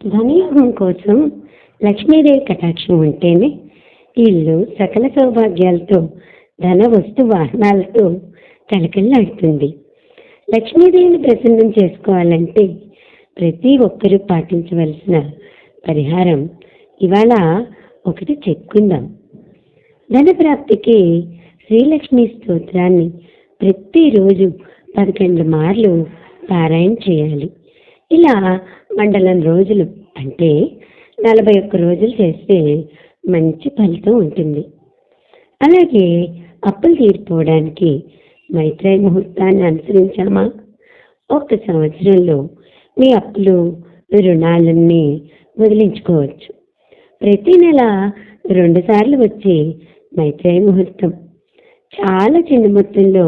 ధనయోగం కోసం లక్ష్మీదేవి కటాక్షం ఉంటేనే ఇల్లు సకల సౌభాగ్యాలతో ధన వస్తు వాహనాలతో కలకల్లాడుతుంది. లక్ష్మీదేవిని ప్రసన్నం చేసుకోవాలంటే ప్రతి ఒక్కరూ పాటించవలసిన పరిహారం ఇవాళ ఒకటి చెప్పుకుందాం. ధన ప్రాప్తికి శ్రీలక్ష్మి స్తోత్రాన్ని ప్రతిరోజు 11 మార్లు పారాయణ చేయాలి. ఇలా మండలం రోజులు అంటే 41 రోజులు చేస్తే మంచి ఫలితం ఉంటుంది. అలాగే అప్పులు తీరిపోవడానికి మైత్రేయ ముహూర్తాన్ని అనుసరించామా, ఒక్క సంవత్సరంలో మీ అప్పులు రుణాలన్నీ వదిలించుకోవచ్చు. ప్రతి నెల 2 సార్లు వచ్చే మైత్రేయ ముహూర్తం చాలా చిన్న మొత్తంలో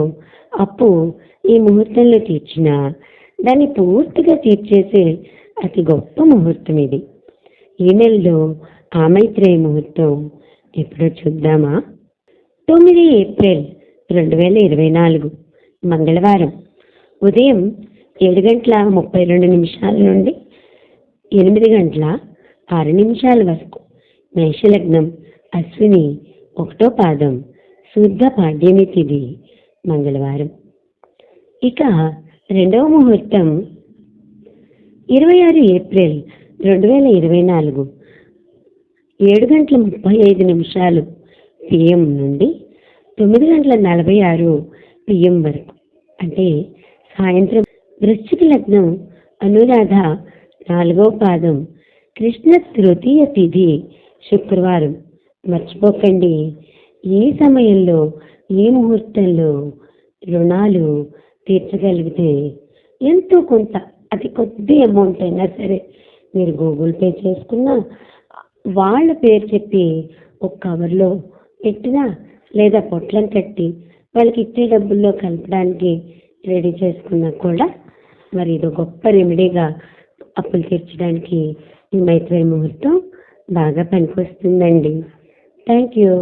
అప్పు ఈ ముహూర్తంలో తీర్చినా దాన్ని పూర్తిగా తీర్చేసే అతి గొప్ప ముహూర్తం ఇది. ఈ నెలలో ఆ మైత్రేయ ముహూర్తం ఎప్పుడో చూద్దామా? 9 ఏప్రిల్ 2024 మంగళవారం ఉదయం 7:32 నుండి 8:06 వరకు. మేషలగ్నం, అశ్విని 1వ పాదం, శుద్ధ పాడ్యమి తిథి మంగళవారం. ఇక 2వ ముహూర్తం 26 ఏప్రిల్ 2024 7:35 PM నుండి 9:46 PM వరకు, అంటే సాయంత్రం. వృశ్చిక లగ్నం, అనురాధ 4వ పాదం, కృష్ణ తృతీయ తిథి శుక్రవారం. మర్చిపోకండి, ఈ సమయంలో ఈ ముహూర్తంలో రుణాలు తీర్చగలిగితే ఎంతో కొంత, అతి కొద్ది అమౌంట్ అయినా సరే మీరు గూగుల్ పే చేసుకున్నా, వాళ్ళ పేరు చెప్పి ఒక కవర్లో పెట్టినా, లేదా పొట్లం కట్టి వాళ్ళకి ఇచ్చే డబ్బుల్లో కలపడానికి రెడీ చేసుకున్నా కూడా మరి ఇది గొప్ప రెమెడీగా అప్పులు తీర్చడానికి ఈ మైత్రేయ ముహూర్తం బాగా పనికొస్తుందండి. Thank you.